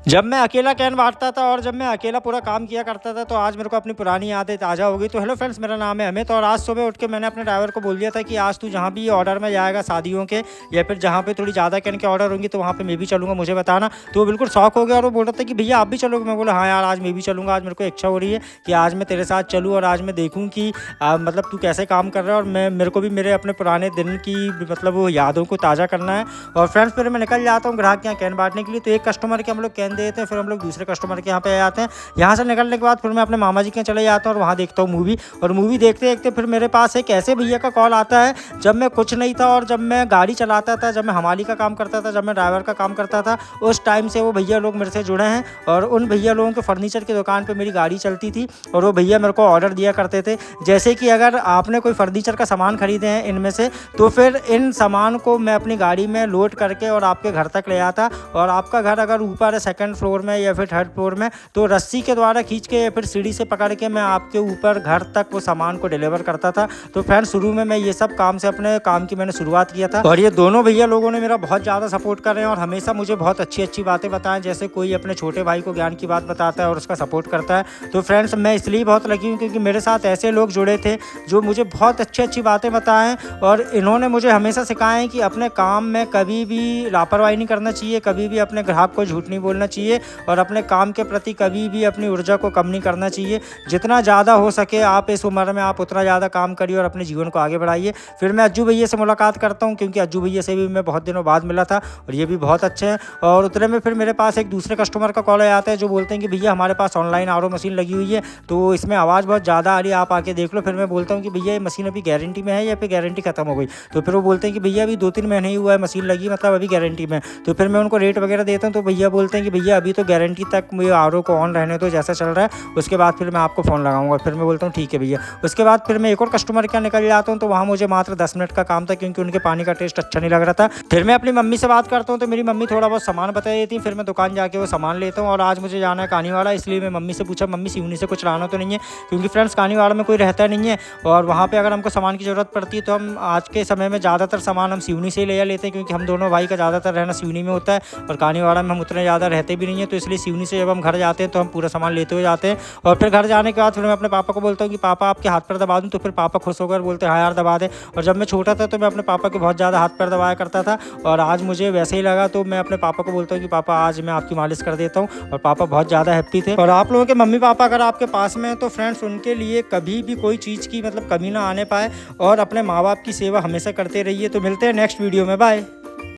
जब मैं अकेला कैन बाँटता था और जब मैं अकेला पूरा काम किया करता था, तो आज मेरे को अपनी पुरानी यादें ताज़ा हो गई। तो हेलो फ्रेंड्स, मेरा नाम है अमित और आज सुबह उठ के मैंने अपने ड्राइवर को बोल दिया था कि आज तू जहाँ भी ऑर्डर में जाएगा शादियों के या फिर जहाँ पे थोड़ी ज़्यादा कैन के ऑर्डर होंगे तो वहाँ पे मैं भी चलूँगा, मुझे बताना। तो वो बिल्कुल शौक हो गया और वो बोल रहा था कि भैया आप भी चलोगे? मैं बोला हाँ यार, आज मैं भी चलूँगा। आज मेरे को इच्छा हो रही है कि आज मैं तेरे साथ चलूँ और आज मैं देखूँ कि मतलब तू कैसे काम कर रहा है और मेरे को भी मेरे अपने पुराने दिन की मतलब वो यादों को ताज़ा करना है। और फ्रेंड्स फिर मैं निकल जाता हूँ ग्राहक के यहाँ कैन बाँटने के लिए। तो एक कस्टमर के हम लोग कैन देते हैं, फिर हम लोग दूसरे कस्टमर के यहाँ पे आते हैं। यहाँ से निकलने के बाद फिर मैं अपने मामा जी के यहाँ चले जाता हूँ और वहाँ देखता हूँ मूवी। और मूवी देखते देखते फिर मेरे पास एक ऐसे भैया का कॉल आता है जब मैं कुछ नहीं था और जब मैं गाड़ी चलाता था, जब मैं हमाली का काम करता था, जब मैं ड्राइवर का काम करता था, उस टाइम से वो भैया लोग मेरे से जुड़े हैं। और उन भैया लोगों के फर्नीचर की दुकान पर मेरी गाड़ी चलती थी और वो भैया मेरे को ऑर्डर दिया करते थे। जैसे कि अगर आपने कोई फर्नीचर का सामान खरीदे हैं इनमें से, तो फिर इन सामान को मैं अपनी गाड़ी में लोड करके और आपके घर तक ले आता। और आपका घर अगर ऊपर है सेकंड फ्लोर में या फिर थर्ड फ्लोर में, तो रस्सी के द्वारा खींच के या फिर सीढ़ी से पकड़ के मैं आपके ऊपर घर तक वो सामान को डिलीवर करता था। तो फ्रेंड्स शुरू में मैं ये सब काम से अपने काम की मैंने शुरुआत किया था और ये दोनों भैया लोगों ने मेरा बहुत ज़्यादा सपोर्ट कर रहे हैं और हमेशा मुझे बहुत अच्छी अच्छी बातें बताएं। जैसे कोई अपने छोटे भाई को ज्ञान की बात बताता है और उसका सपोर्ट करता है। तो फ्रेंड्स मैं इसलिए बहुत लकी हूँ क्योंकि मेरे साथ ऐसे लोग जुड़े थे जो मुझे बहुत अच्छी अच्छी बातें बताएं और इन्होंने मुझे हमेशा सिखाया है कि अपने काम में कभी भी लापरवाही नहीं करना चाहिए, कभी भी अपने ग्राहक को झूठ नहीं बोलना चाहिए और अपने काम के प्रति कभी भी अपनी ऊर्जा को कम नहीं करना चाहिए। जितना ज़्यादा हो सके आप इस उम्र में आप उतना ज़्यादा काम करिए और अपने जीवन को आगे बढ़ाइए। फिर मैं अज्जू भैया से मुलाकात करता हूँ क्योंकि अज्जू भैया से भी मैं बहुत दिनों बाद मिला था और ये भी बहुत अच्छे हैं। और उतने में फिर मेरे पास एक दूसरे कस्टमर का कॉल आता है जो बोलते हैं कि भैया हमारे पास ऑनलाइन आरओ मशीन लगी हुई है, तो इसमें आवाज़ बहुत ज़्यादा आ रही है, आप आके देख लो। फिर मैं बोलता हूँ कि भैया ये मशीन अभी गारंटी में है या फिर गारंटी खत्म हो गई? तो फिर वो बोलते हैं कि भैया अभी 2-3 महीने ही हुआ है मशीन लगी, मतलब अभी गारंटी में। तो फिर मैं उनको रेट वगैरह देता हूँ तो भैया बोलते हैं कि भैया अभी तो गारंटी तक मुझे आरओ को ऑन रहने दो जैसा चल रहा है, उसके बाद फिर मैं आपको फ़ोन लगाऊंगा। फिर मैं बोलता हूँ ठीक है भैया। उसके बाद फिर मैं एक और कस्टमर के यहाँ निकल जाता हूँ तो वहाँ मुझे मात्र 10 मिनट का काम था क्योंकि उनके पानी का टेस्ट अच्छा नहीं लग रहा था। फिर मैं अपनी मम्मी से बात करता हूँ तो मेरी मम्मी थोड़ा बहुत सामान बता देती है। फिर मैं दुकान जाके वो सामान लेता हूँ और आज मुझे जाना है कानीवाड़ा, इसलिए मैं मम्मी से पूछा मम्मी सिवनी से कुछ लाना तो नहीं है, क्योंकि फ्रेंड्स कानीवाड़ा में कोई रहता नहीं है और वहाँ पर अगर हमको सामान की ज़रूरत पड़ती है तो हम आज के समय में ज़्यादातर सामान हम सिवनी से ही ले लेते हैं क्योंकि हम दोनों भाई का ज़्यादातर रहना सिवनी में होता है और कानीवाड़ा में हम उतने ज़्यादा रहते भी नहीं है। तो इसलिए सिवनी से जब हम घर जाते हैं तो हम पूरा सामान लेते हुए जाते हैं। और फिर घर जाने के बाद फिर मैं अपने पापा को बोलता हूँ कि पापा आपके हाथ पर दबा दूँ, तो फिर पापा खुश होकर बोलते हैं हाँ यार दबा दे। और जब मैं छोटा था तो मैं अपने पापा के बहुत ज़्यादा हाथ पैर दबाया करता था और आज मुझे वैसे ही लगा तो मैं अपने पापा को बोलता हूँ कि पापा आज मैं आपकी मालिश कर देता हूँ और पापा बहुत ज़्यादा हैप्पी थे। और आप लोगों के मम्मी पापा अगर आपके पास में हैं तो फ्रेंड्स उनके लिए कभी भी कोई चीज़ की मतलब कमी ना आने पाए और अपने माँ बाप की सेवा हमेशा करते रहिए। तो मिलते हैं नेक्स्ट वीडियो में, बाय।